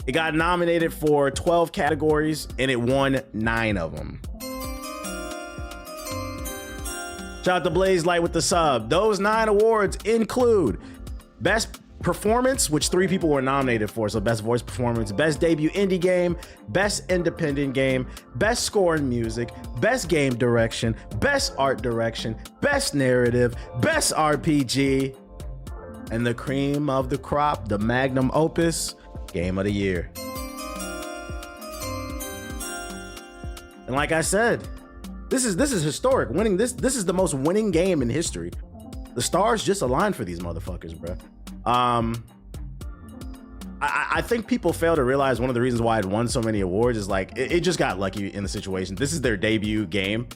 It got nominated for 12 categories and it won 9 of them. Shout out to Blaze Light with the sub. Those 9 awards include Best Performance, which 3 people were nominated for. So Best Voice Performance, Best Debut Indie Game, Best Independent Game, Best Score and Music, Best Game Direction, Best Art Direction, Best Narrative, Best RPG, and the cream of the crop, the magnum opus, Game of the Year. And like I said, this is historic. Winning this is the most winning game in history. The stars just aligned for these motherfuckers, bro. I think people fail to realize one of the reasons why it won so many awards is like it just got lucky in the situation. This is their debut game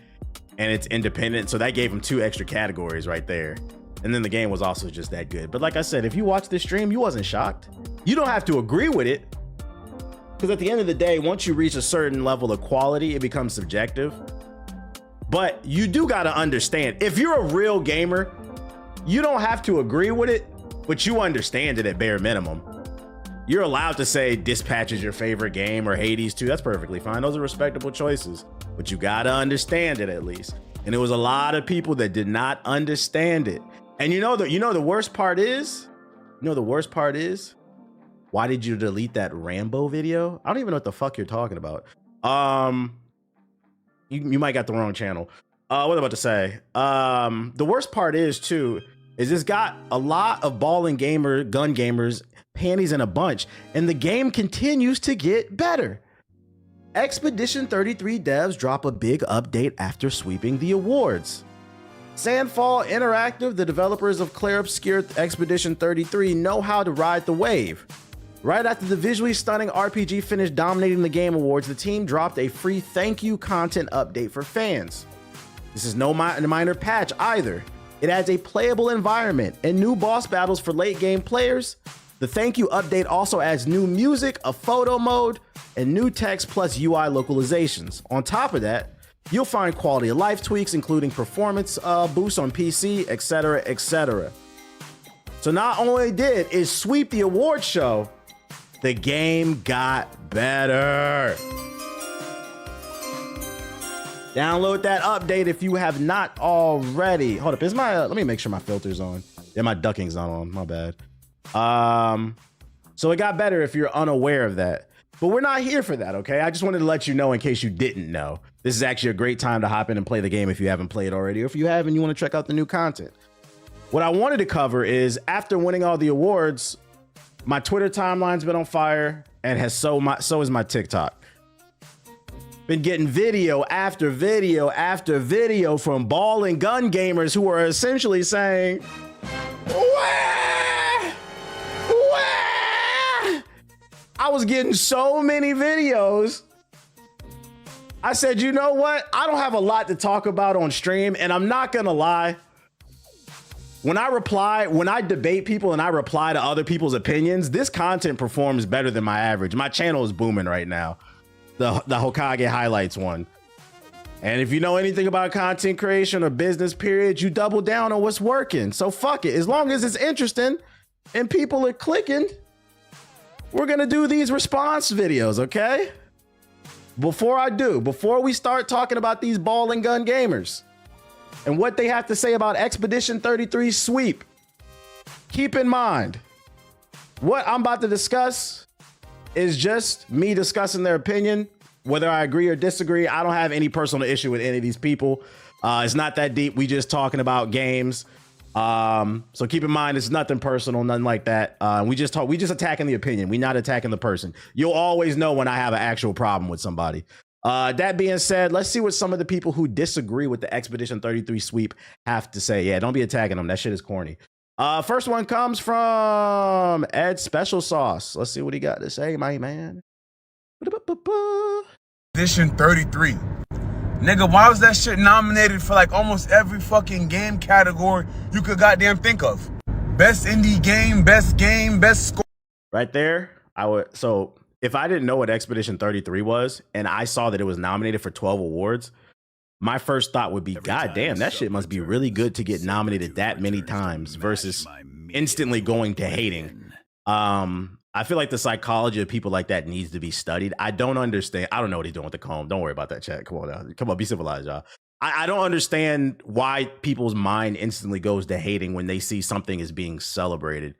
and it's independent, so that gave them 2 extra categories right there. And then the game was also just that good. But like I said, if you watch this stream, you wasn't shocked. You don't have to agree with it, because at the end of the day, once you reach a certain level of quality, it becomes subjective. But you do got to understand, if you're a real gamer, you don't have to agree with it, but you understand it at bare minimum. You're allowed to say Dispatch is your favorite game or Hades 2. That's perfectly fine. Those are respectable choices, but you got to understand it at least. And there was a lot of people that did not understand it. And you know the worst part is, why did you delete that Rambo video? I don't even know what the fuck you're talking about. You might got the wrong channel. What was I about to say? The worst part is this got a lot of gun gamers panties in a bunch, and the game continues to get better. Expedition 33 devs drop a big update after sweeping the awards. Sandfall Interactive, the developers of Clair Obscur Expedition 33, know how to ride the wave. Right after the visually stunning RPG finished dominating the Game Awards, the team dropped a free thank you content update for fans. This is no minor patch either. It adds a playable environment and new boss battles for late game players. The thank you update also adds new music, a photo mode, and new text plus UI localizations. On top of that, you'll find quality of life tweaks, including performance boosts on PC, etc., etc. So not only did it sweep the award show, the game got better. Download that update if you have not already. Hold up, let me make sure my filter's on. Yeah, my ducking's not on, my bad. So it got better if you're unaware of that. But we're not here for that, okay? I just wanted to let you know in case you didn't know. This is actually a great time to hop in and play the game if you haven't played already, or if you have and you want to check out the new content. What I wanted to cover is, after winning all the awards, my Twitter timeline's been on fire, and so is my TikTok. Been getting video after video after video from ball and gun gamers who are essentially saying, "Wah! Wah!" I was getting so many videos. I said, you know what? I don't have a lot to talk about on stream, and I'm not gonna lie. When I debate people and I reply to other people's opinions, this content performs better than my average. My channel is booming right now. The Hokage highlights one. And if you know anything about content creation or business, period, you double down on what's working. So fuck it. As long as it's interesting and people are clicking, we're gonna do these response videos, okay? Before we start talking about these ball and gun gamers and what they have to say about Expedition 33 sweep, keep in mind, what I'm about to discuss is just me discussing their opinion. Whether I agree or disagree, I don't have any personal issue with any of these people. It's not that deep. We just talking about games. So keep in mind, it's nothing personal, nothing like that. We just attacking the opinion. We're not attacking the person. You'll always know when I have an actual problem with somebody. That being said, let's see what some of the people who disagree with the Expedition 33 sweep have to say. Yeah, don't be attacking them. That shit is corny. First one comes from Ed Special Sauce. Let's see what he got to say, my man. Expedition 33. Nigga, why was that shit nominated for like almost every fucking game category you could goddamn think of? Best indie game, best score. Right there, so if I didn't know what Expedition 33 was and I saw that it was nominated for 12 awards, my first thought would be, God damn, that shit must be really good to get nominated that many times versus instantly going to hating. I feel like the psychology of people like that needs to be studied. I don't understand. I don't know what he's doing with the comb. Don't worry about that, chat. Come on now. Come on, be civilized, y'all. I don't understand why people's mind instantly goes to hating when they see something is being celebrated.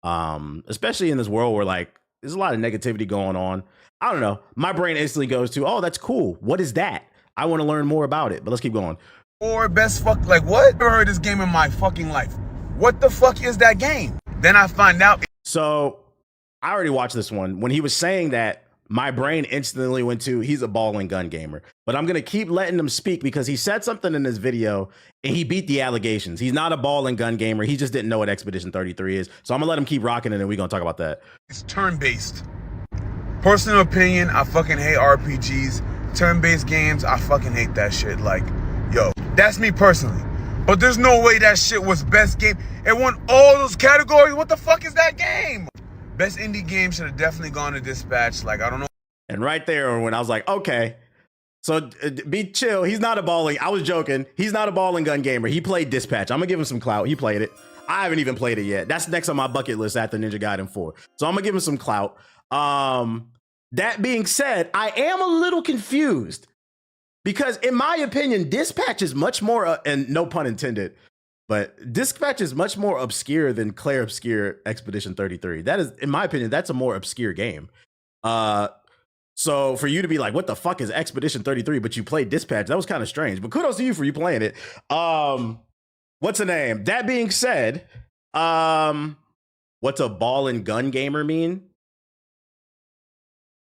Especially in this world where like there's a lot of negativity going on. I don't know. My brain instantly goes to, oh, that's cool. What is that? I want to learn more about it. But let's keep going. Or best fuck, like what? Never heard this game in my fucking life. What the fuck is that game? Then I find out. So I already watched this one. When he was saying that, my brain instantly went to, he's a ball and gun gamer. But I'm going to keep letting him speak because he said something in this video and he beat the allegations. He's not a ball and gun gamer. He just didn't know what Expedition 33 is. So I'm going to let him keep rocking and then we're going to talk about that. It's turn-based. Personal opinion, I fucking hate RPGs. Turn-based games, I fucking hate that shit. Like, yo, that's me personally. But there's no way that shit was best game. It won all those categories. What the fuck is that game? Best indie game should have definitely gone to Dispatch. Like, I don't know. And right there, when I was like, okay, so be chill. He's not a balling. I was joking. He's not a ball and gun gamer. He played Dispatch. I'm going to give him some clout. He played it. I haven't even played it yet. That's next on my bucket list after Ninja Gaiden 4. So I'm going to give him some clout. That being said, I am a little confused because in my opinion, Dispatch is much more, and no pun intended, but Dispatch is much more obscure than Claire Obscure Expedition 33. That is, in my opinion, that's a more obscure game. So for you to be like, what the fuck is Expedition 33, but you played Dispatch, that was kind of strange, but kudos to you for you playing it. What's the name? That being said, what's a ball and gun gamer mean?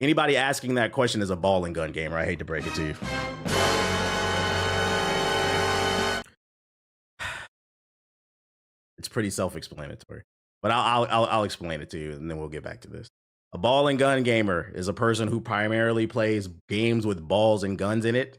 Anybody asking that question is a ball and gun gamer. I hate to break it to you. It's pretty self-explanatory, but I'll explain it to you and then we'll get back to this. A ball and gun gamer is a person who primarily plays games with balls and guns in it.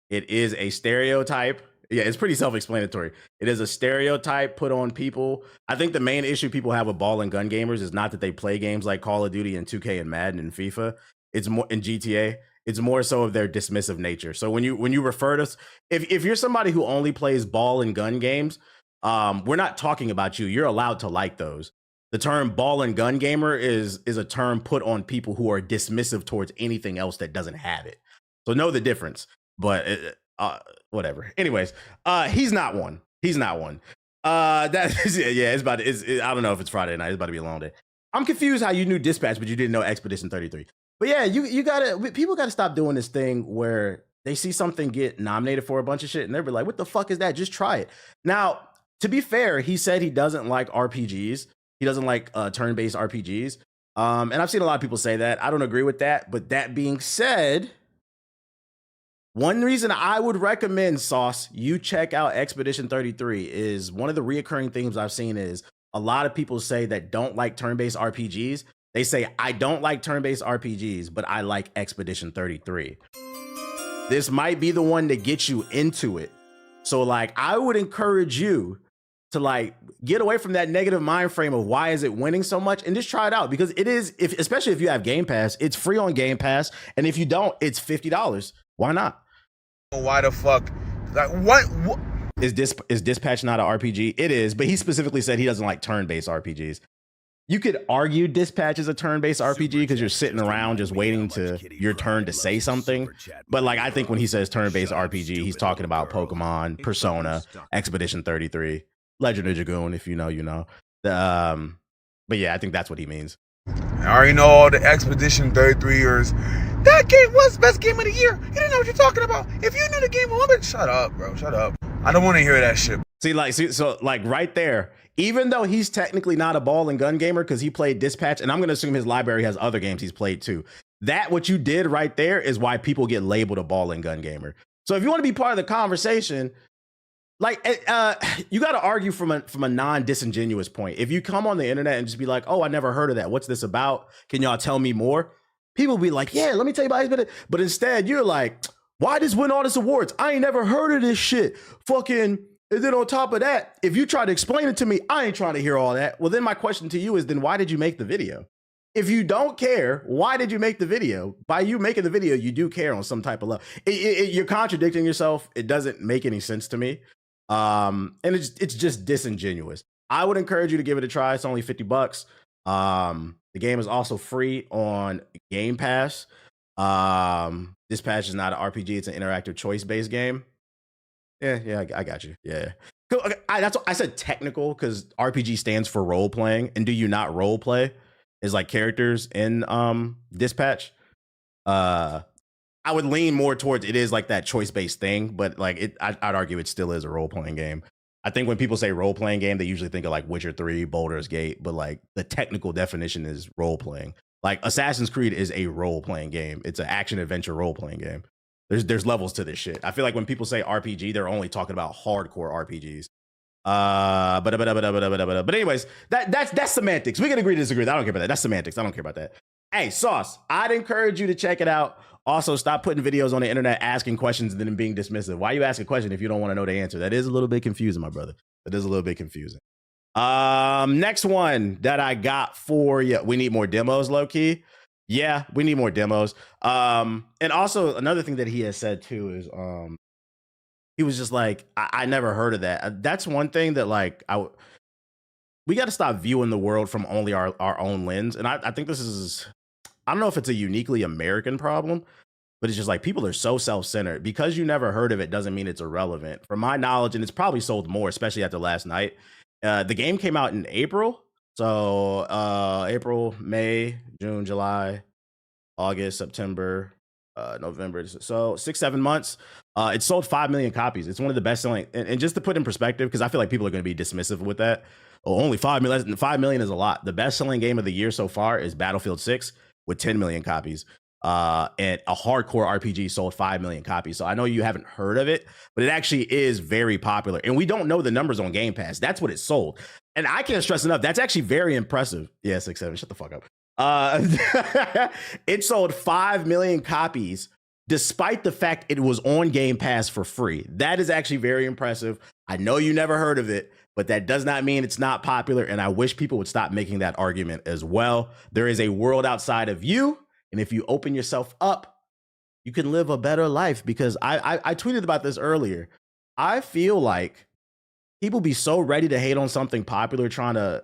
It is a stereotype. Yeah, it's pretty self-explanatory. It is a stereotype put on people. I think the main issue people have with ball and gun gamers is not that they play games like Call of Duty and 2K and Madden and FIFA. It's more in GTA. It's more so of their dismissive nature. So when you refer to, if you're somebody who only plays ball and gun games, we're not talking about you. You're allowed to like those. The term ball and gun gamer is a term put on people who are dismissive towards anything else that doesn't have it. So know the difference. But whatever. Anyways, he's not one. He's not one. That is, yeah. It's about. I don't know if it's Friday night. It's about to be a long day. I'm confused how you knew Dispatch, but you didn't know Expedition 33. But yeah, you gotta. People gotta stop doing this thing where they see something get nominated for a bunch of shit and they'll be like, "What the fuck is that? Just try it." Now, to be fair, he said he doesn't like RPGs. He doesn't like turn-based RPGs. And I've seen a lot of people say that. I don't agree with that. But that being said, one reason I would recommend, Sauce, you check out Expedition 33 is one of the reoccurring themes I've seen is a lot of people say that don't like turn-based RPGs. They say, I don't like turn-based RPGs, but I like Expedition 33. This might be the one that gets you into it. So like, I would encourage you to like get away from that negative mind frame of why is it winning so much and just try it out because it is, especially if you have Game Pass, it's free on Game Pass. And if you don't, it's $50. Why not? Why the fuck? Like what? Is Dispatch not an RPG? It is, but he specifically said he doesn't like turn-based RPGs. You could argue Dispatch is a turn-based RPG because you're sitting around just waiting to your turn to say something. But like, I think when he says turn-based RPG, he's talking about Pokemon, Persona, Expedition 33, Legend of Dragoon, if you know, you know. But yeah, I think that's what he means. I already know all the Expedition 33ers. That game was best game of the year. You didn't know what you're talking about. If you knew the game a little bit, shut up, bro. Shut up. I don't want to hear that shit. So like right there, even though he's technically not a ball and gun gamer because he played Dispatch, and I'm going to assume his library has other games he's played too. That what you did right there is why people get labeled a ball and gun gamer. So if you want to be part of the conversation, like you got to argue from a non-disingenuous point. If you come on the internet and just be like, oh, I never heard of that. What's this about? Can y'all tell me more? People be like, yeah, let me tell you about it. But instead you're like, why does win all this awards? I ain't never heard of this shit. Fucking, and then on top of that, if you try to explain it to me, I ain't trying to hear all that. Well, then my question to you is then why did you make the video? If you don't care, why did you make the video? By you making the video, you do care on some type of level. You're contradicting yourself. It doesn't make any sense to me. And it's just disingenuous. I would encourage you to give it a try. It's only $50. The game is also free on Game Pass. Dispatch is not an RPG; it's an interactive choice-based game. Yeah, I got you. Yeah. Cool. Okay, that's what I said technical because RPG stands for role playing. And do you not role play? Is like characters in Dispatch. I would lean more towards it is like that choice based thing, but like I'd argue it still is a role playing game. I think when people say role playing game, they usually think of like Witcher 3, Baldur's Gate, but like the technical definition is role playing. Like Assassin's Creed is a role playing game. It's an action adventure role playing game. There's levels to this shit. I feel like when people say RPG, they're only talking about hardcore RPGs. But anyways, that's semantics. We can agree to disagree. I don't care about that. That's semantics. I don't care about that. Hey, Sauce, I'd encourage you to check it out. Also, stop putting videos on the internet asking questions and then being dismissive. Why you ask a question if you don't want to know the answer? That is a little bit confusing, my brother. That is a little bit confusing. Next one that I got for you. We need more demos, low key. Yeah, we need more demos. And also another thing that he has said too is he was just like, I never heard of that. That's one thing that like we got to stop viewing the world from only our own lens. And I think this is, I don't know if it's a uniquely American problem, but it's just like people are so self-centered. Because you never heard of it doesn't mean it's irrelevant. From my knowledge, and it's probably sold more, especially after last night. The game came out in April. So April, May, June, July, August, September, November. So 6-7 months. It sold 5 million copies. It's one of the best selling. And just to put in perspective, because I feel like people are going to be dismissive with that. Oh, only 5 million. 5 million is a lot. The best selling game of the year so far is Battlefield 6 with 10 million copies. And a hardcore RPG sold 5 million copies. So I know you haven't heard of it, but it actually is very popular. And we don't know the numbers on Game Pass. That's what it sold. And I can't stress enough. That's actually very impressive. Yeah, 6-7. Shut the fuck up. It sold 5 million copies despite the fact it was on Game Pass for free. That is actually very impressive. I know you never heard of it, but that does not mean it's not popular. And I wish people would stop making that argument as well. There is a world outside of you. And if you open yourself up, you can live a better life. Because I tweeted about this earlier. I feel like people be so ready to hate on something popular, trying to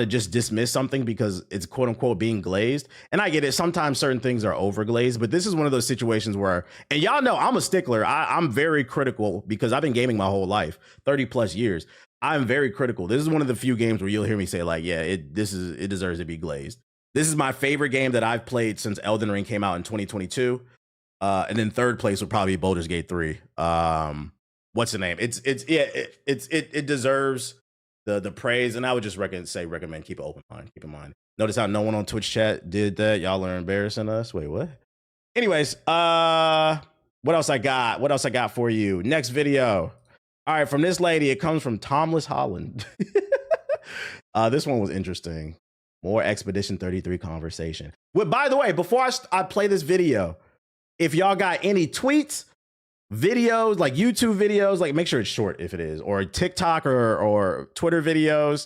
just dismiss something because it's quote unquote being glazed. And I get it. Sometimes certain things are overglazed, but this is one of those situations where, and y'all know I'm a stickler. I'm very critical because I've been gaming my whole life, 30 plus years. I'm very critical. This is one of the few games where you'll hear me say like, yeah, it deserves to be glazed. This is my favorite game that I've played since Elden Ring came out in 2022. And then third place would probably be Baldur's Gate 3. What's the name? It deserves the praise, and I would just recommend keep an open mind. Keep in mind. Notice how no one on Twitch chat did that. Y'all are embarrassing us. Wait, what? Anyways, what else I got? What else I got for you? Next video. All right, from this lady, it comes from Tomless Holland. This one was interesting. More Expedition 33 conversation. Well, by the way, before I play this video, if y'all got any tweets, videos, like YouTube videos, like make sure it's short if it is, or TikTok or Twitter videos.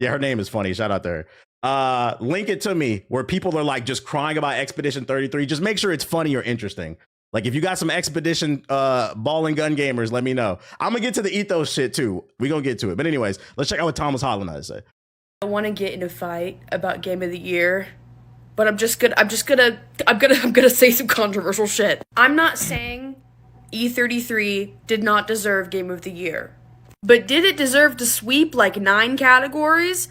Yeah, her name is funny. Shout out there. Link it to me where people are like just crying about Expedition 33. Just make sure it's funny or interesting. Like if you got some Expedition ball and gun gamers, let me know. I'm gonna get to the ethos shit too. We gonna get to it. But anyways, let's check out what Thomas Holland has to say. I want to get in a fight about Game of the Year, but I'm gonna say some controversial shit. I'm not saying E33 did not deserve Game of the Year, but did it deserve to sweep like 9 categories?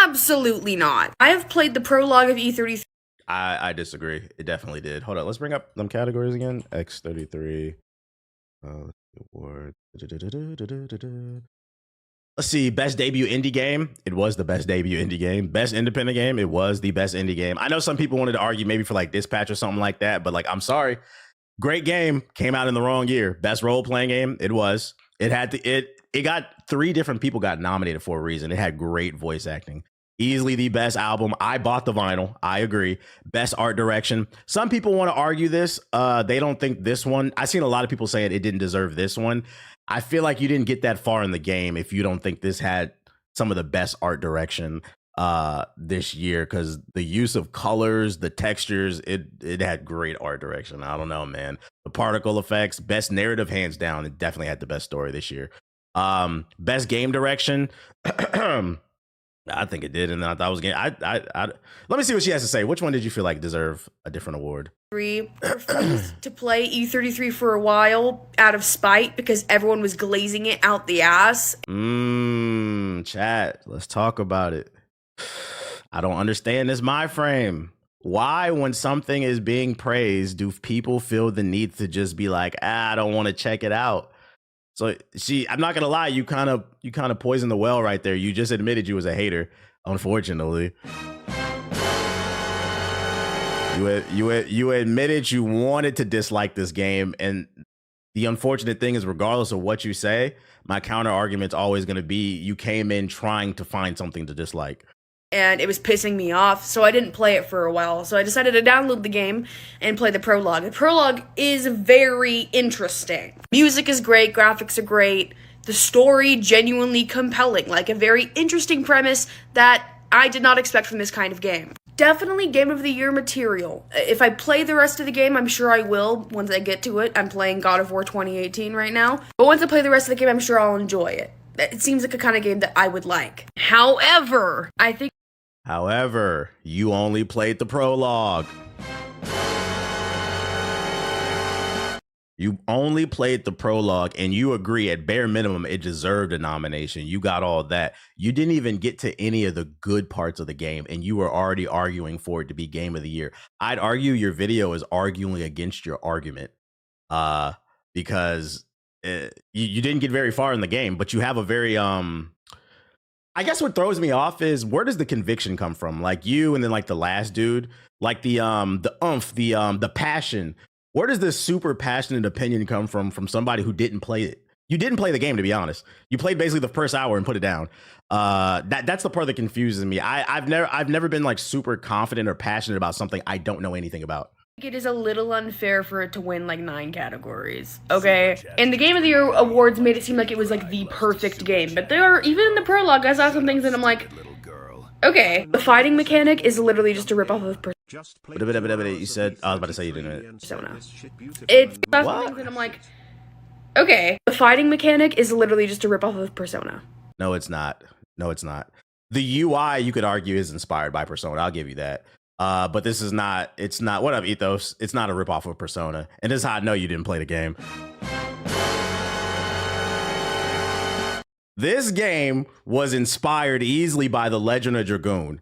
Absolutely not. I have played the prologue of E33. I disagree. It definitely did. Hold on, let's bring up them categories again. X33 award. Let's see, best debut indie game. It was the best debut indie game. Best independent game. It was the best indie game. I know some people wanted to argue maybe for like Dispatch or something like that, but like, I'm sorry. Great game, came out in the wrong year. Best role playing game. It was. It got 3 different people got nominated for a reason. It had great voice acting. Easily the best album. I bought the vinyl. I agree. Best art direction. Some people want to argue this. They don't think this one. I've seen a lot of people saying it didn't deserve this one. I feel like you didn't get that far in the game if you don't think this had some of the best art direction this year, because the use of colors, the textures, it had great art direction. I don't know, man. The particle effects, best narrative, hands down. It definitely had the best story this year. Best game direction. I think it did, and then I thought it was getting. Let me see what she has to say. Which one did you feel like deserve a different award? Refused to play E33 for a while out of spite because everyone was glazing it out the ass. Chat. Let's talk about it. I don't understand this mind frame. Why, when something is being praised, do people feel the need to just be like, I don't want to check it out? So I'm not gonna lie, you kind of poisoned the well right there. You just admitted you was a hater, unfortunately. You admitted you wanted to dislike this game, and the unfortunate thing is, regardless of what you say, my counter argument's always gonna be you came in trying to find something to dislike. And it was pissing me off, so I didn't play it for a while. So I decided to download the game and play the prologue. The prologue is very interesting. Music is great, graphics are great, the story genuinely compelling, like a very interesting premise that I did not expect from this kind of game. Definitely Game of the Year material. If I play the rest of the game, I'm sure I will once I get to it. I'm playing God of War 2018 right now. But once I play the rest of the game, I'm sure I'll enjoy it. It seems like a kind of game that I would like. However, you only played the prologue. You only played the prologue, and you agree at bare minimum it deserved a nomination. You got all that. You didn't even get to any of the good parts of the game, and you were already arguing for it to be Game of the Year. I'd argue your video is arguing against your argument because you didn't get very far in the game, but you have a very I guess what throws me off is, where does the conviction come from? Like you, and then like the last dude, like the passion. Where does this super passionate opinion come from somebody who didn't play it? You didn't play the game, to be honest. You played basically the first hour and put it down. That's the part that confuses me. I've never been like super confident or passionate about something I don't know anything about. It is a little unfair for it to win like 9 categories, okay? And the Game of the Year awards made it seem like it was like the perfect game, but there are, even in the prologue, I saw some things and I'm like, okay, the fighting mechanic is literally just a ripoff of You said, I was about to say you didn't. Persona. It's some things and I'm like, okay, the fighting mechanic is literally just a ripoff of Persona. No, it's not. The UI, you could argue, is inspired by Persona. I'll give you that. But this is not, it's not, what up, Ethos? It's not a ripoff of Persona. And this is how I know you didn't play the game. This game was inspired easily by The Legend of Dragoon.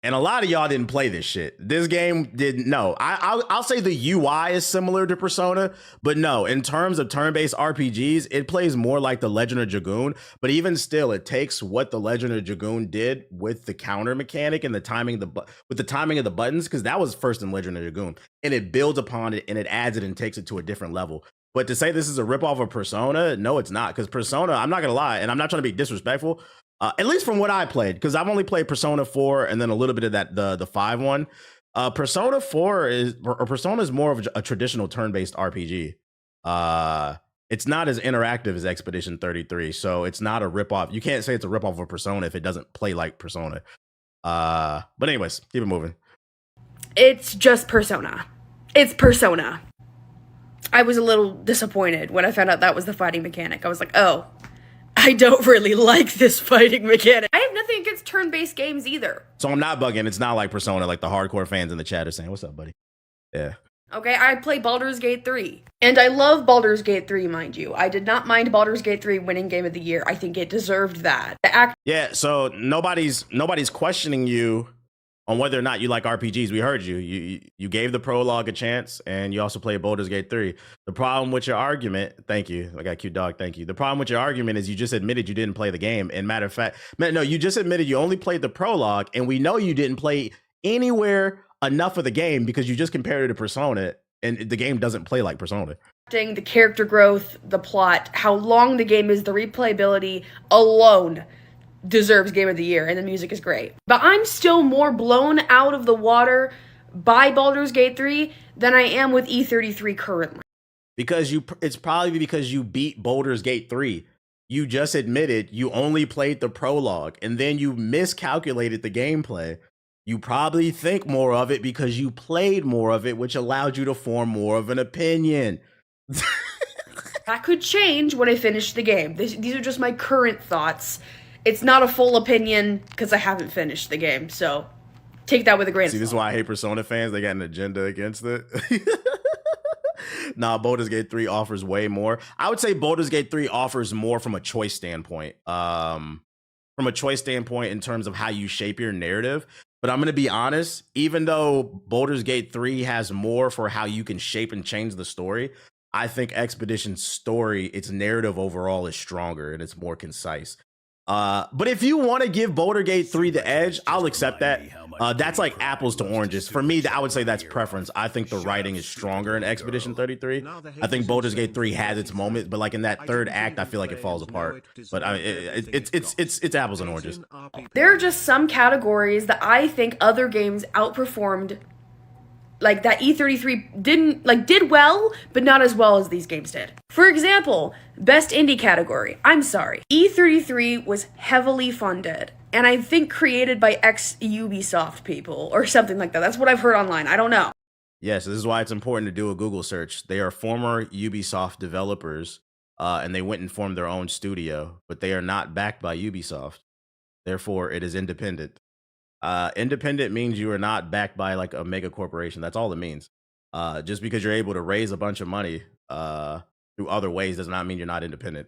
And a lot of y'all didn't play this shit. This game didn't. No, I'll say the UI is similar to Persona, but no, in terms of turn-based RPGs, it plays more like The Legend of Dragoon. But even still, it takes what The Legend of Dragoon did with the counter mechanic and the timing of the buttons, because that was first in Legend of Dragoon, and it builds upon it and it adds it and takes it to a different level. But to say this is a ripoff of Persona, no, it's not. Because Persona, I'm not gonna lie, and I'm not trying to be disrespectful. At least from what I played, because I've only played Persona 4 and then a little bit of that the 5 one. Persona 4 is more of a traditional turn-based RPG. It's not as interactive as Expedition 33, so it's not a ripoff. You can't say it's a ripoff of Persona if it doesn't play like Persona. But anyways, keep it moving. It's just Persona. It's Persona. I was a little disappointed when I found out that was the fighting mechanic. I was like, oh, I don't really like this fighting mechanic. I have nothing against turn-based games either. So I'm not bugging. It's not like Persona, like the hardcore fans in the chat are saying. What's up, buddy? Yeah. Okay, I play Baldur's Gate 3. And I love Baldur's Gate 3, mind you. I did not mind Baldur's Gate 3 winning Game of the Year. I think it deserved that. Yeah, so nobody's questioning you on whether or not you like RPGs. We heard you. You gave the prologue a chance, and you also played Baldur's Gate 3. The problem with your argument, thank you. I got a cute dog, thank you. The problem with your argument is you just admitted you didn't play the game. And matter of fact, no, you just admitted you only played the prologue, and we know you didn't play anywhere enough of the game because you just compared it to Persona, and the game doesn't play like Persona. The character growth, the plot, how long the game is, the replayability alone deserves Game of the Year, and the music is great. But I'm still more blown out of the water by Baldur's Gate 3 than I am with E33 currently. Because it's probably because you beat Baldur's Gate 3. You just admitted you only played the prologue, and then you miscalculated the gameplay. You probably think more of it because you played more of it, which allowed you to form more of an opinion. That could change when I finish the game. These are just my current thoughts. It's not a full opinion because I haven't finished the game, so take that with a grain of See, salt. this is why I hate Persona fans. They got an agenda against it. Nah, Baldur's Gate 3 offers way more. I would say Baldur's Gate 3 offers more from a choice standpoint. From a choice standpoint in terms of how you shape your narrative. But I'm going to be honest, even though Baldur's Gate 3 has more for how you can shape and change the story, I think Expedition's story, its narrative overall is stronger and it's more concise. But if you want to give Baldur's Gate 3 the edge, I'll accept that. That's like apples to oranges. For me, I would say that's preference. I think the writing is stronger in Expedition 33. I think Baldur's Gate 3 has its moments, but like in that third act, I feel like it falls apart. But I mean, it's apples and oranges. There are just some categories that I think other games outperformed. Like that E33 did well, but not as well as these games did. For example, best indie category. I'm sorry. E33 was heavily funded, and I think created by ex-Ubisoft people or something like that. That's what I've heard online. I don't know. Yes, this is why it's important to do a Google search. They are former Ubisoft developers, and they went and formed their own studio, but they are not backed by Ubisoft. Therefore, it is independent. Independent means you are not backed by like a mega corporation. That's all it means. Just because you're able to raise a bunch of money through other ways does not mean you're not independent.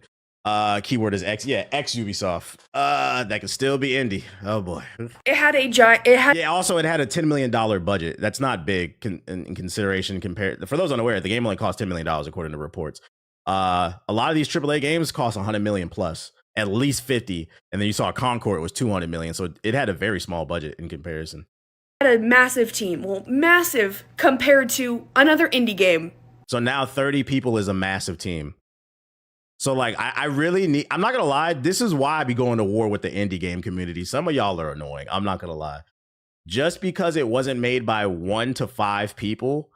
Keyword is X. Yeah, X Ubisoft. That could still be indie. Oh boy. It had a giant. Yeah. Also, it had a $10 million budget. That's not big in consideration compared. For those unaware, the game only cost $10 million according to reports. A lot of these AAA games cost 100 million plus. At least 50, and then you saw Concord was 200 million, so it had a very small budget in comparison. Had a massive team. Well, massive compared to another indie game. So now 30 people is a massive team. So like I really need, I'm not gonna lie, this is why I be going to war with the indie game community. Some of y'all are annoying. I'm not gonna lie. Just because it wasn't made by 1 to 5 people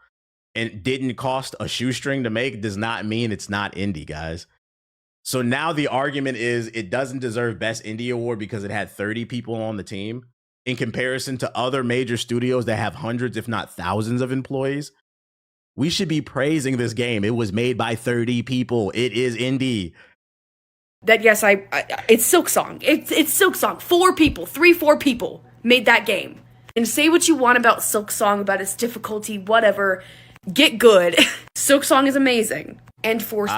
and didn't cost a shoestring to make does not mean it's not indie, guys. So now the argument is it doesn't deserve Best Indie Award because it had 30 people on the team in comparison to other major studios that have hundreds, if not thousands of employees. We should be praising this game. It was made by 30 people. It is indie. That yes, it's Silksong. It's Silksong. 4 people, 4 people made that game. And say what you want about Silksong, about its difficulty, whatever. Get good. Silksong is amazing. And for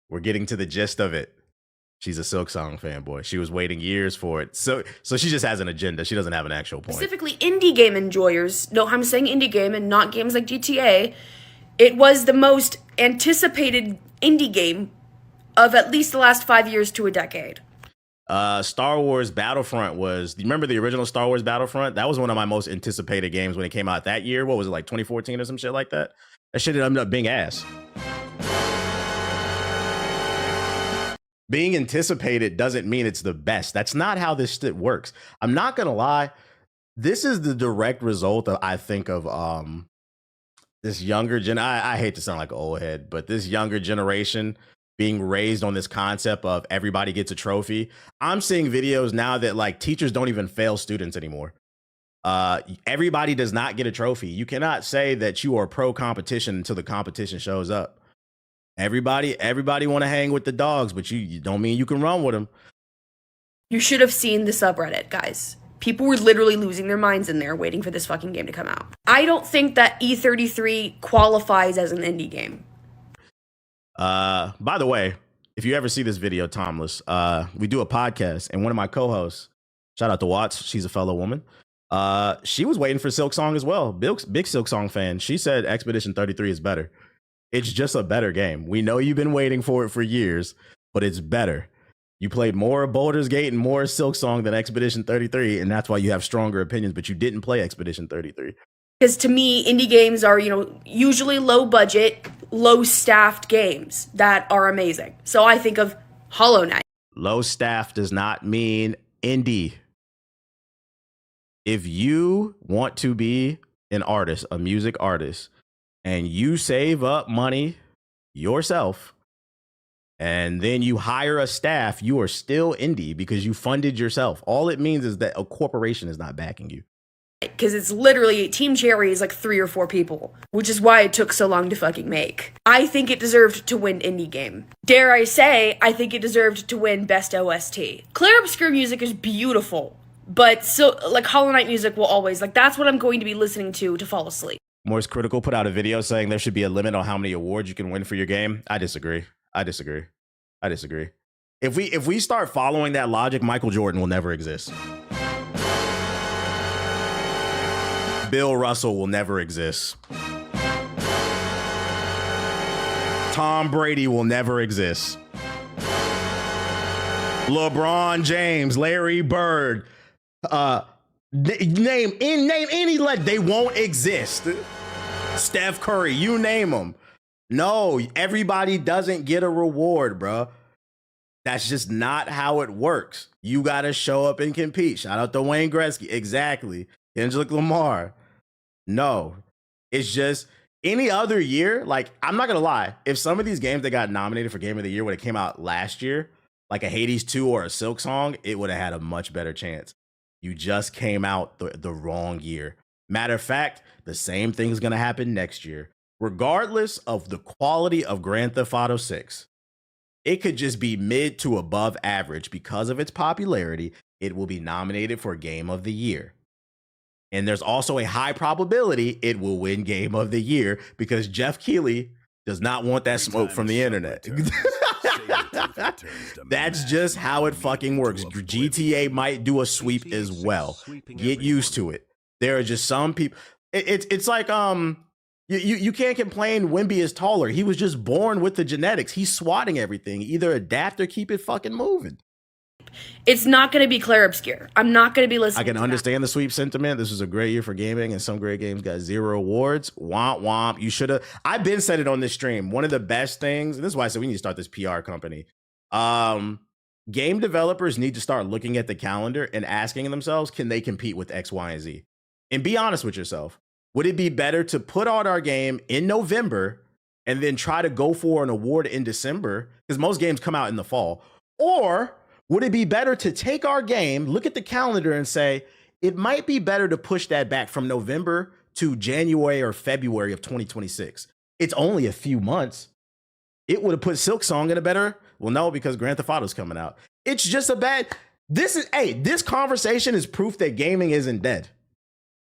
we're getting to the gist of it. She's a Silksong fanboy. She was waiting years for it. So she just has an agenda. She doesn't have an actual point. Specifically indie game enjoyers. No, I'm saying indie game and not games like GTA. It was the most anticipated indie game of at least the last 5 years to a decade. Star Wars Battlefront was, do you remember the original Star Wars Battlefront? That was one of my most anticipated games when it came out that year. What was it, like 2014 or some shit like that? That shit ended up being ass. Being anticipated doesn't mean it's the best. That's not how this shit works. I'm not gonna lie. This is the direct result of, I think, of this younger gen. I hate to sound like an old head, but this younger generation being raised on this concept of everybody gets a trophy. I'm seeing videos now that like teachers don't even fail students anymore. Everybody does not get a trophy. You cannot say that you are pro competition until the competition shows up. Everybody want to hang with the dogs, but you don't mean you can run with them. You should have seen the subreddit, guys. People were literally losing their minds in there waiting for this fucking game to come out. I don't think that E33 qualifies as an indie game. By the way, if you ever see this video, Tomless, we do a podcast, and one of my co-hosts, shout out to Watts, she's a fellow woman. She was waiting for Silksong as well. Big Silksong fan. She said Expedition 33 is better. It's just a better game. We know you've been waiting for it for years, but it's better. You played more Baldur's Gate and more Silksong than Expedition 33, and that's why you have stronger opinions, but you didn't play Expedition 33. Because to me, indie games are, usually low budget, low staffed games that are amazing. So I think of Hollow Knight. Low staff does not mean indie. If you want to be an artist, a music artist, and you save up money yourself, and then you hire a staff, you are still indie because you funded yourself. All it means is that a corporation is not backing you. because it's literally Team Cherry is like 3 or 4 people, which is why it took so long to fucking make. I think it deserved to win indie game. Dare I say, I think it deserved to win best OST. Clear Obscure music is beautiful, but so like Hollow Knight music will always like that's what I'm going to be listening to fall asleep. Morse Critical put out a video saying there should be a limit on how many awards you can win for your game. I disagree. If we start following that logic, Michael Jordan will never exist. Bill Russell will never exist. Tom Brady will never exist. LeBron James, Larry Bird, name any they won't exist. Steph Curry, you name them. No, everybody doesn't get a reward, bro. That's just not how it works. You got to show up and compete. Shout out to Wayne Gretzky. Exactly. Kendrick Lamar. No, it's just any other year. Like, I'm not going to lie. If some of these games that got nominated for Game of the Year would have came out last year, like a Hades 2 or a Silk Song, it would have had a much better chance. You just came out the wrong year. Matter of fact, the same thing is going to happen next year. Regardless of the quality of Grand Theft Auto 6, it could just be mid to above average. Because of its popularity, it will be nominated for Game of the Year. And there's also a high probability it will win Game of the Year because Jeff Keighley does not want that smoke from the internet. That's just how it fucking works. GTA might do a sweep as well. Get used to it. There are just some people. It's like you can't complain Wimby is taller. He was just born with the genetics. He's swatting everything. Either adapt or keep it fucking moving. It's not going to be Clair Obscur. I'm not going to be listening. I can understand the sweep sentiment. This was a great year for gaming, and some great games got 0 awards. Womp womp. You should have. I've been said it on this stream. One of the best things, and this is why I said we need to start this PR company. Game developers need to start looking at the calendar and asking themselves, can they compete with X, Y, and Z? And be honest with yourself. Would it be better to put out our game in November and then try to go for an award in December? Because most games come out in the fall. Or would it be better to take our game, look at the calendar and say, it might be better to push that back from November to January or February of 2026. It's only a few months. It would have put Silk Song in a better, well, no, because Grand Theft Auto's coming out. It's just a bad, this conversation is proof that gaming isn't dead.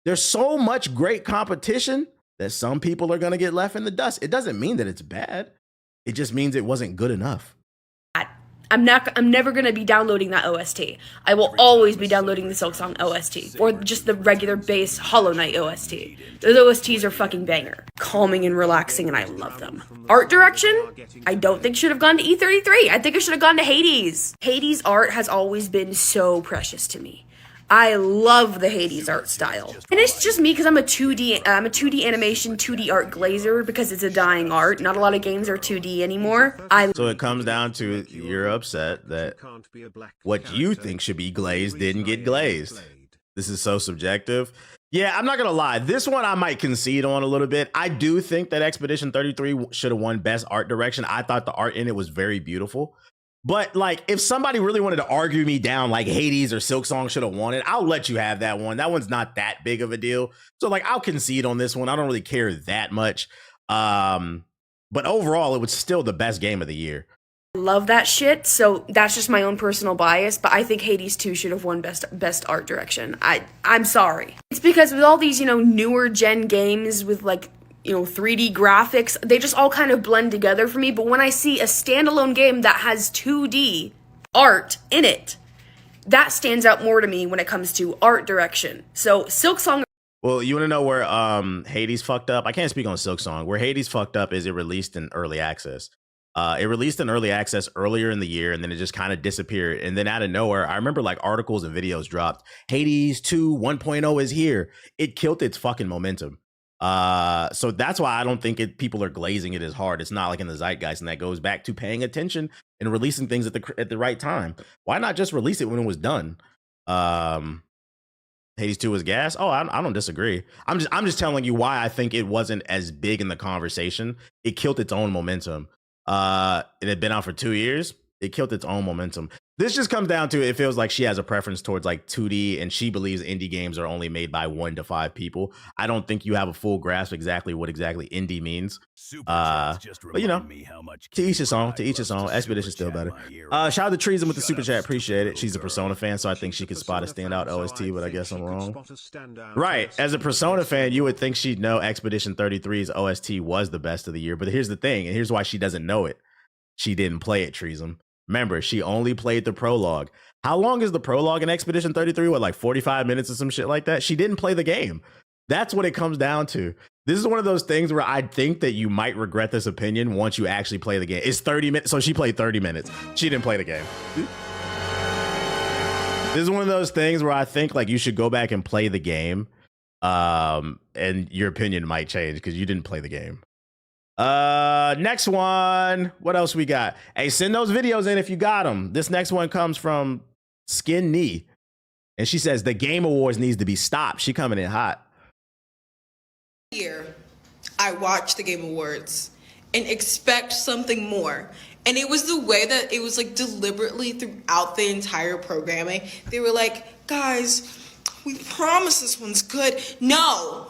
There's so much great competition that some people are going to get left in the dust. It doesn't mean that it's bad. It just means it wasn't good enough. I'm never going to be downloading that OST. I will always be downloading the Silk Song OST or just the regular base Hollow Knight OST. Those OSTs are fucking banger. Calming and relaxing, and I love them. Art direction, I don't think should have gone to E33. I think it should have gone to Hades. Hades art has always been so precious to me. I love the Hades art style. And it's just me because I'm a 2D animation, 2D art glazer because it's a dying art. Not a lot of games are 2D anymore. So it comes down to you're upset that what you think should be glazed didn't get glazed. This is so subjective. Yeah, I'm not going to lie. This one I might concede on a little bit. I do think that Expedition 33 should have won Best Art Direction. I thought the art in it was very beautiful. But like, if somebody really wanted to argue me down, like Hades or Silk Song should have won it, I'll let you have that one. That one's not that big of a deal. So like, I'll concede on this one. I don't really care that much. But overall, it was still the best game of the year. Love that shit. So that's just my own personal bias. But I think Hades 2 should have won best art direction. I'm sorry. It's because with all these, newer gen games with like, 3D graphics, they just all kind of blend together for me. But when I see a standalone game that has 2D art in it, that stands out more to me when it comes to art direction. So Silk Song. Well, you want to know where Hades fucked up? I can't speak on Silk Song. Where Hades fucked up is it released in early access. It released in early access earlier in the year, and then it just kind of disappeared. And then out of nowhere, I remember like articles and videos dropped. Hades 2 1.0 is here. It killed its fucking momentum. So that's why I don't think people are glazing it as hard. It's not like in the zeitgeist, and that goes back to paying attention and releasing things at the right time. Why not just release it when it was done? Hades 2 was gas. Oh, I don't disagree. I'm just telling you why I think it wasn't as big in the conversation. It killed its own momentum. It had been out for 2 years. It killed its own momentum. This just comes down to it feels like she has a preference towards like 2D, and she believes indie games are only made by 1 to 5 people. I don't think you have a full grasp exactly what exactly indie means. But you know, to each his own. To each his own. Expedition still better. Shout out to Treason with the super chat. Appreciate it. She's a Persona fan, so I think she could spot a standout OST, but I guess I'm wrong. Right. As a Persona fan, you would think she'd know Expedition 33's OST was the best of the year. But here's the thing, and here's why she doesn't know it. She didn't play it, Treason. Remember, she only played the prologue. How long is the prologue in Expedition 33? What, like 45 minutes or some shit like that? She didn't play the game. That's what it comes down to. This is one of those things where I think that you might regret this opinion once you actually play the game. It's 30 minutes. So she played 30 minutes. She didn't play the game. This is one of those things where I think like you should go back and play the game. And your opinion might change because you didn't play the game. Next one. What else we got? Hey, send those videos in if you got them. This next one comes from Skin Knee, and she says the Game Awards needs to be stopped. She coming in hot. Here, I watched the Game Awards and expect something more. And it was the way that it was like deliberately throughout the entire programming. They were like, guys, we promise this one's good. No.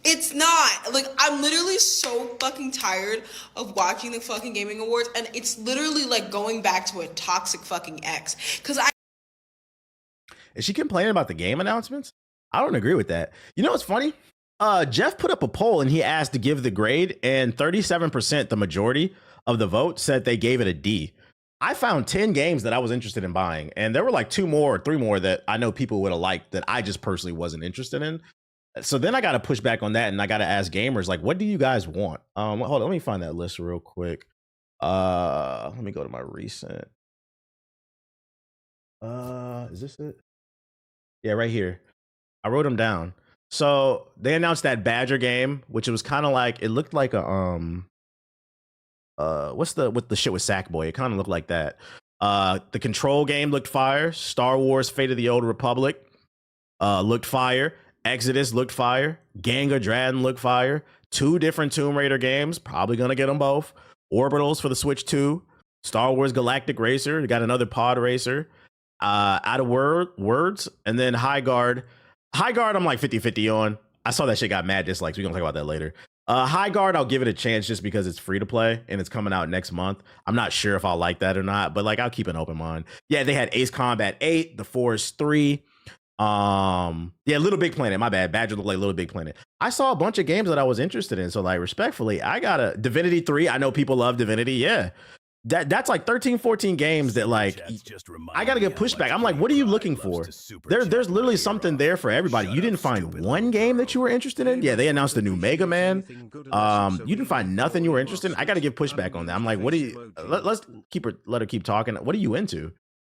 It's not. Like, I'm literally so fucking tired of watching the fucking gaming awards, and it's literally like going back to a toxic fucking ex. Is she complaining about the game announcements? I don't agree with that. You know what's funny? Jeff put up a poll and he asked to give the grade, and 37%, the majority of the vote, said they gave it a D. I found 10 games that I was interested in buying, and there were like 2 more or 3 more that I know people would have liked that I just personally wasn't interested in. So then I got to push back on that, and I got to ask gamers, like, what do you guys want? Hold on, let me find that list real quick. Let me go to my recent. Is this it? Yeah, right here. I wrote them down. So they announced that Badger game, which it was kind of like, it looked like a what's the with the shit with Sackboy? It kind of looked like that. The Control game looked fire. Star Wars: Fate of the Old Republic looked fire. Exodus looked fire. Gang of Dragon looked fire. 2 different Tomb Raider games. Probably going to get them both. Orbitals for the Switch 2. Star Wars Galactic Racer. You got another pod racer. Out of words. And then High Guard. High Guard, I'm like 50-50 on. I saw that shit got mad dislikes. We're going to talk about that later. High Guard, I'll give it a chance just because it's free to play and it's coming out next month. I'm not sure if I'll like that or not, but like I'll keep an open mind. Yeah, they had Ace Combat 8, The Forest 3. Yeah, Little Big Planet, my bad. Badger looked like Little Big Planet. I saw a bunch of games that I was interested in, so like respectfully, I got a Divinity 3. I know people love Divinity. Yeah, that's like 13 14 games that like I gotta get pushback. I'm like, what are you looking for? There's literally something there for everybody. You didn't find one game that you were interested in? Yeah, they announced the new Mega Man. You didn't find nothing you were interested in. I gotta give pushback on that. I'm like, what do you let her keep talking. What are you into?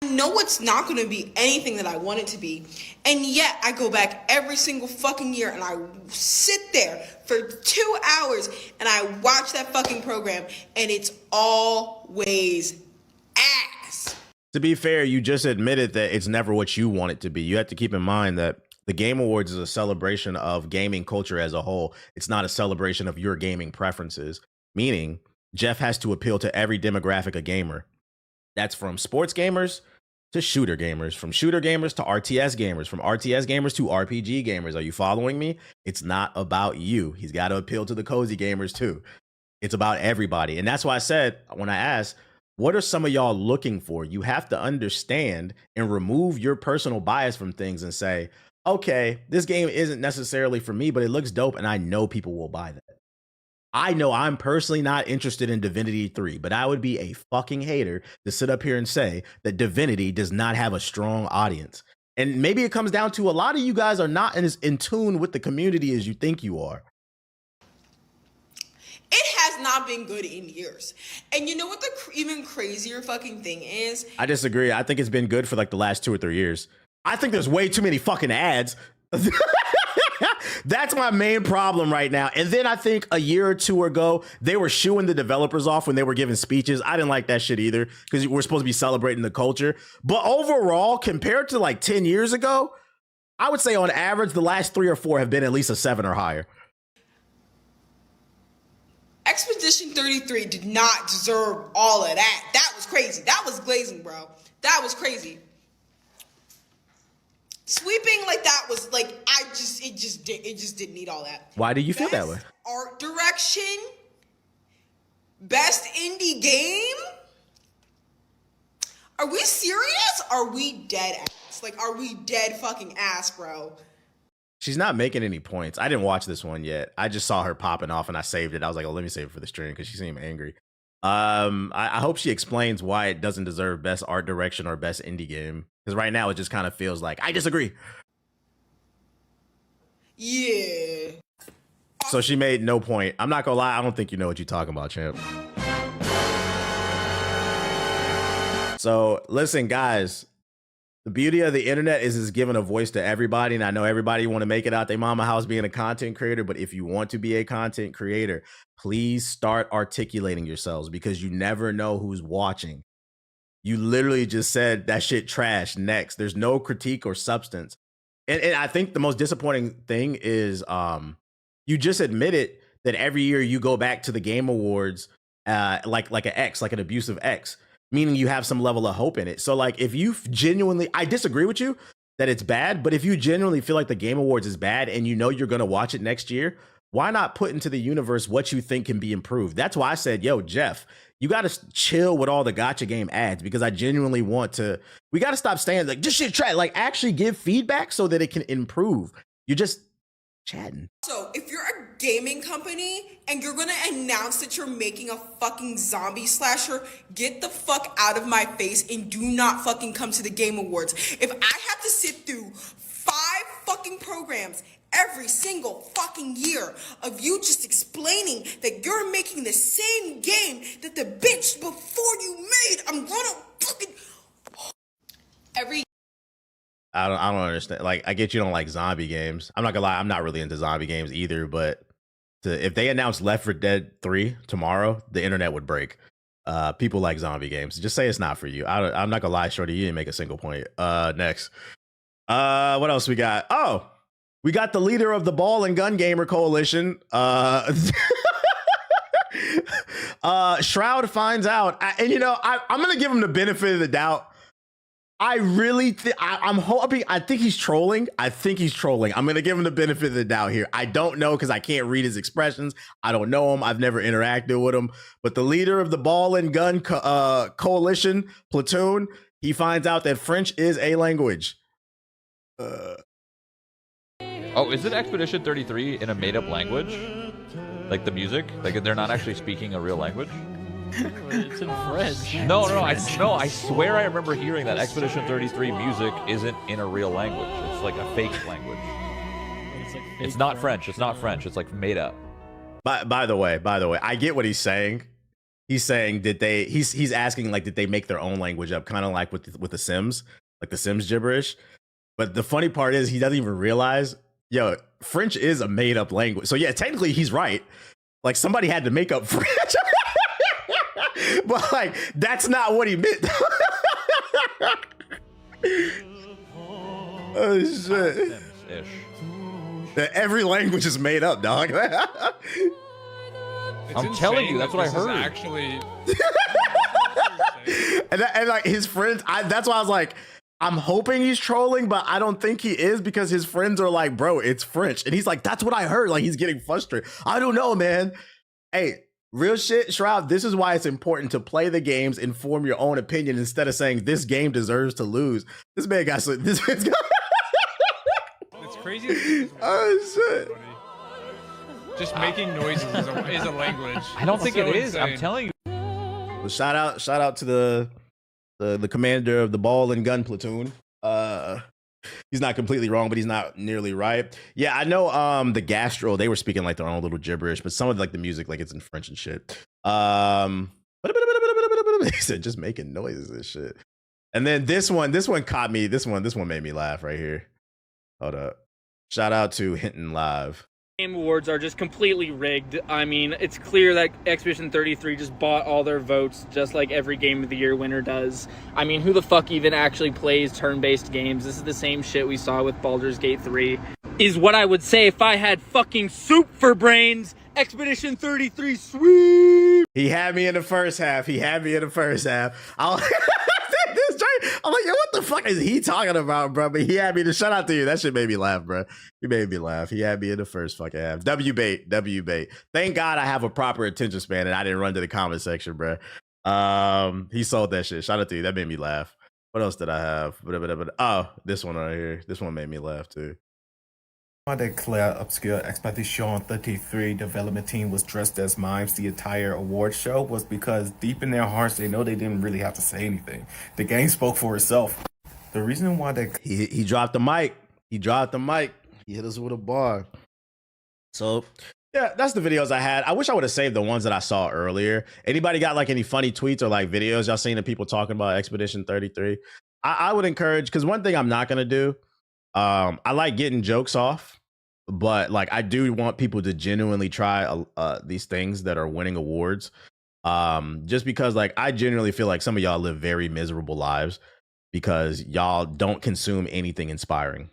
I know it's not going to be anything that I want it to be, and yet I go back every single fucking year and I sit there for 2 hours and I watch that fucking program, and it's always ass. To be fair, you just admitted that it's never what you want it to be. You have to keep in mind that the Game Awards is a celebration of gaming culture as a whole. It's not a celebration of your gaming preferences, meaning Jeff has to appeal to every demographic of gamer. That's from sports gamers to shooter gamers, from shooter gamers to RTS gamers, from RTS gamers to RPG gamers. Are you following me? It's not about you. He's got to appeal to the cozy gamers too. It's about everybody. And that's why I said, when I asked, what are some of y'all looking for? You have to understand and remove your personal bias from things and say, okay, this game isn't necessarily for me, but it looks dope and I know people will buy that. I know I'm personally not interested in Divinity 3, but I would be a fucking hater to sit up here and say that Divinity does not have a strong audience. And maybe it comes down to a lot of you guys are not as in tune with the community as you think you are. It has not been good in years. And you know what the even crazier fucking thing is? I disagree. I think it's been good for like the last 2 or 3 years. I think there's way too many fucking ads. That's my main problem right now. And then I think a year or 2 ago, they were shooing the developers off when they were giving speeches. I didn't like that shit either because we're supposed to be celebrating the culture. But overall, compared to like 10 years ago, I would say on average, the last 3 or 4 have been at least a 7 or higher. Expedition 33 did not deserve all of that. That was crazy. That was glazing, bro. That was crazy. Sweeping like that was like it just didn't need all that. Why do you feel that way? Best art direction, best indie game. Are we serious? Are we dead ass? Like, are we dead fucking ass, bro? She's not making any points. I didn't watch this one yet. I just saw her popping off and I saved it. I was like, oh, let me save it for the stream because she seemed angry. I hope she explains why it doesn't deserve best art direction or best indie game. Because right now it just kind of feels like, I disagree. Yeah. So she made no point. I'm not gonna lie, I don't think you know what you're talking about, champ. So listen, guys, the beauty of the internet is it's giving a voice to everybody. And I know everybody want to make it out their mama house being a content creator, but if you want to be a content creator, please start articulating yourselves because you never know who's watching. You literally just said that shit trash next. There's no critique or substance. And I think the most disappointing thing is you just admitted that every year you go back to the Game Awards like an ex, like an abusive ex, meaning you have some level of hope in it. So like if you genuinely, I disagree with you that it's bad, but if you genuinely feel like the Game Awards is bad and you know you're going to watch it next year, why not put into the universe what you think can be improved? That's why I said, yo, Jeff, you got to chill with all the gotcha game ads because I genuinely want to, we got to stop saying like, just shit try, like actually give feedback so that it can improve. You're just chatting. So if you're a gaming company and you're gonna announce that you're making a fucking zombie slasher, get the fuck out of my face and do not fucking come to the Game Awards. If I have to sit through 5 fucking programs every single fucking year of you just explaining that you're making the same game that the bitch before you made, I'm gonna fucking I don't understand. Like, I get you don't like zombie games. I'm not gonna lie, I'm not really into zombie games either, but if they announced Left 4 Dead 3 tomorrow, the internet would break. People like zombie games. Just say it's not for you. I'm not gonna lie, Shorty, you didn't make a single point. Next. What else we got? Oh, we got the leader of the Ball and Gun Gamer Coalition. Shroud finds out. And you know, I'm gonna give him the benefit of the doubt. I really think I'm hoping. I think he's trolling. I'm gonna give him the benefit of the doubt here. I don't know because I can't read his expressions. I don't know him. I've never interacted with him. But the leader of the Ball and Gun Coalition platoon, he finds out that French is a language. Oh, is it Expedition 33 in a made-up language? Like the music? Like they're not actually speaking a real language? It's in French. No, I swear I remember hearing that Expedition 33 music isn't in a real language. It's like a fake language. It's not French. It's not French. It's like made up. By the way, I get what he's saying. He's saying he's asking like did they make their own language up, kind of like with the Sims, like the Sims gibberish. But the funny part is he doesn't even realize, yo, French is a made up language. So yeah, technically he's right. Like somebody had to make up French. But like that's not what he meant. Oh shit. Every language is made up, dog. I'm telling you, that's what I heard. Actually, and like his friends, that's why I was like, I'm hoping he's trolling, but I don't think he is because his friends are like, bro, it's French. And he's like, that's what I heard. Like he's getting frustrated. I don't know, man. Hey, real shit, Shroud, this is why it's important to play the games and form your own opinion instead of saying this game deserves to lose. This man got this man's got it's crazy. Oh shit. Just making noises is a language. I don't think So it is. insane. I'm telling you. Well, shout out to the commander of the Ball and Gun platoon. He's not completely wrong, but he's not nearly right. Yeah, I know the Gastro, they were speaking like their own little gibberish, but some of like the music, like it's in French and shit. He said just making noises and shit. And then this one caught me. This one made me laugh right here. Hold up. Shout out to Hinton Live. Game Awards are just completely rigged. I mean, it's clear that Expedition 33 just bought all their votes, just like every Game of the Year winner does. I mean, who the fuck even actually plays turn-based games? This is the same shit we saw with Baldur's Gate 3. Is what I would say if I had fucking soup for brains Expedition 33 sweep. He had me in the first half. I'm like, yo, what the fuck is he talking about, bro? But he had me to shout out to you. That shit made me laugh, bro. He made me laugh. He had me in the first fucking half. W bait. Thank God I have a proper attention span and I didn't run to the comment section, bro. He sold that shit. Shout out to you. That made me laugh. What else did I have? Oh, this one right here. This one made me laugh too. Why the Claire Obscure Expedition 33 development team was dressed as mimes the entire award show was because deep in their hearts they know they didn't really have to say anything. The game spoke for itself. The reason why they he dropped the mic. He hit us with a bar. So yeah, that's the videos I had. I wish I would have saved the ones that I saw earlier. Anybody got like any funny tweets or like videos y'all seen of people talking about Expedition 33? I would encourage, because one thing I'm not gonna do, I like getting jokes off, but like I do want people to genuinely try these things that are winning awards. Just because like I genuinely feel like some of y'all live very miserable lives because y'all don't consume anything inspiring.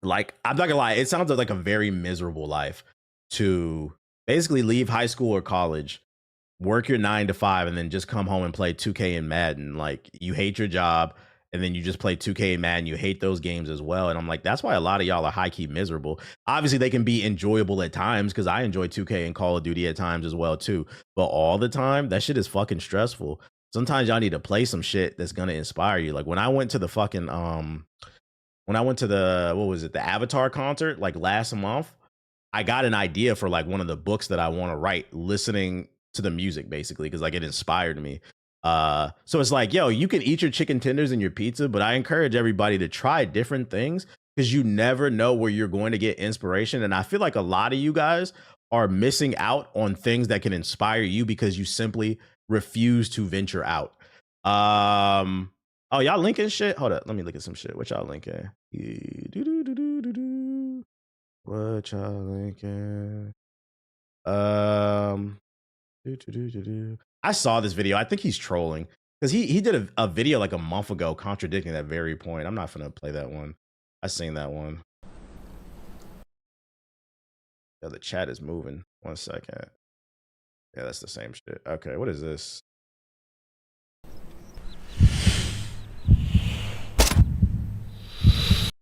Like, I'm not gonna lie, it sounds like a very miserable life to basically leave high school or college, work your 9 to 5, and then just come home and play 2K and Madden. Like, you hate your job, and then you just play 2K and Madden. You hate those games as well. And I'm like, that's why a lot of y'all are high-key miserable. Obviously, they can be enjoyable at times, because I enjoy 2K and Call of Duty at times as well, too. But all the time, that shit is fucking stressful. Sometimes y'all need to play some shit that's gonna inspire you. Like, when I went to the fucking, when I went to the Avatar concert, like last month, I got an idea for like one of the books that I want to write, listening to the music basically, because like it inspired me. So it's like, yo, you can eat your chicken tenders and your pizza, but I encourage everybody to try different things because you never know where you're going to get inspiration. And I feel like a lot of you guys are missing out on things that can inspire you because you simply refuse to venture out. Oh, y'all linking shit? Hold up, let me look at some shit. What y'all linking? What y'all linking? I saw this video. I think he's trolling because he did a video like a month ago contradicting that very point. I'm not gonna play that one. I seen that one. Yeah, the chat is moving. 1 second. Yeah, that's the same shit. Okay, what is this?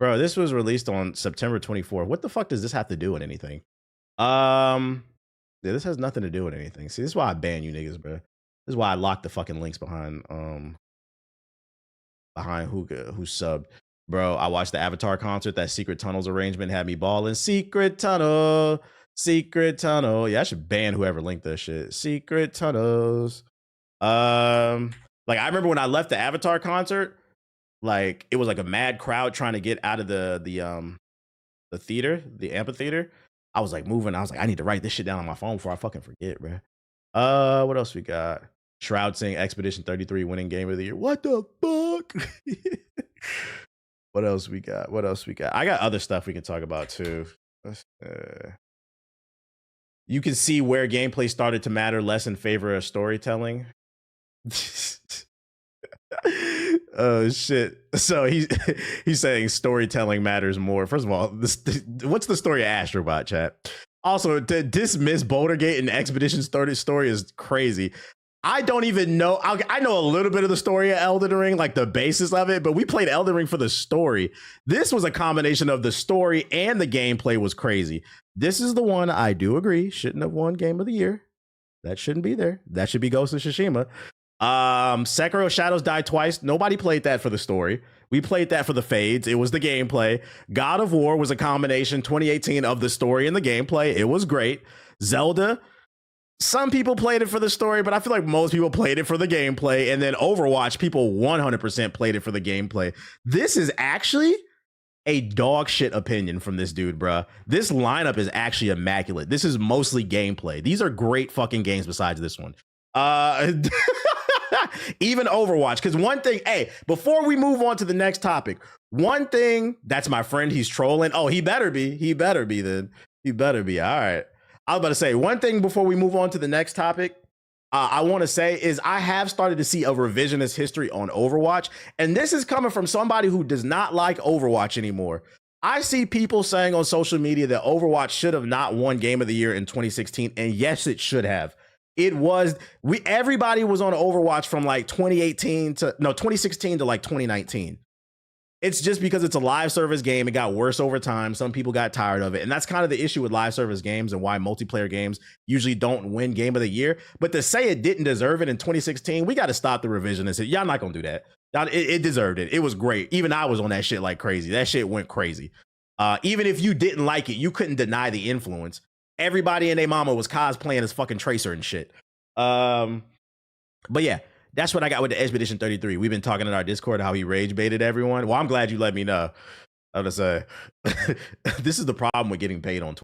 Bro, this was released on September 24th. What the fuck does this have to do with anything? Yeah, this has nothing to do with anything. See, this is why I ban you niggas, bro. This is why I lock the fucking links behind who subbed. Bro, I watched the Avatar concert. That Secret Tunnels arrangement had me balling. Secret Tunnel. Yeah, I should ban whoever linked that shit. Secret Tunnels. Like, I remember when I left the Avatar concert, like it was like a mad crowd trying to get out of the theater, the amphitheater. I was like moving. I was like, I need to write this shit down on my phone before I fucking forget, bro. What else we got? Shroud saying Expedition 33 winning game of the year. What the fuck? What else we got? I got other stuff we can talk about too. You can see where gameplay started to matter less in favor of storytelling. Oh shit. So he's saying storytelling matters more. First of all, what's the story of Astrobot, chat? Also, to dismiss Bouldergate and Expedition story is crazy. I don't even know. I know a little bit of the story of Elden Ring, like the basis of it, but we played Elden Ring for the story. This was a combination of the story and the gameplay was crazy. This is the one I do agree shouldn't have won Game of the Year. That shouldn't be there. That should be Ghost of Tsushima. Sekiro Shadows Die Twice. Nobody played that for the story. We played that for the fades. It was the gameplay. God of War was a combination 2018 of the story and the gameplay. It was great. Zelda, some people played it for the story, but I feel like most people played it for the gameplay. And then Overwatch, people 100% played it for the gameplay. This is actually a dog shit opinion from this dude, bruh. This lineup is actually immaculate. This is mostly gameplay. These are great fucking games besides this one. Even Overwatch, because one thing, hey, before we move on to the next topic, one thing, that's my friend, he's trolling. Oh, he better be then. He better be. All right. I was about to say, one thing before we move on to the next topic, I want to say is I have started to see a revisionist history on Overwatch, and this is coming from somebody who does not like Overwatch anymore. I see people saying on social media that Overwatch should have not won Game of the Year in 2016, and yes, it should have. It was everybody was on Overwatch from like 2016 to like 2019. It's just because it's a live service game. It got worse over time. Some people got tired of it. And that's kind of the issue with live service games and why multiplayer games usually don't win Game of the Year. But to say it didn't deserve it in 2016, we got to stop the revision and say, y'all not going to do that. It deserved it. It was great. Even I was on that shit like crazy. That shit went crazy. Even if you didn't like it, you couldn't deny the influence. Everybody and their mama was cosplaying as fucking Tracer and shit. But yeah, that's what I got with the Expedition 33. We've been talking in our Discord how he rage baited everyone. Well, I'm glad you let me know. I'm gonna say this is the problem with getting paid on Twitter.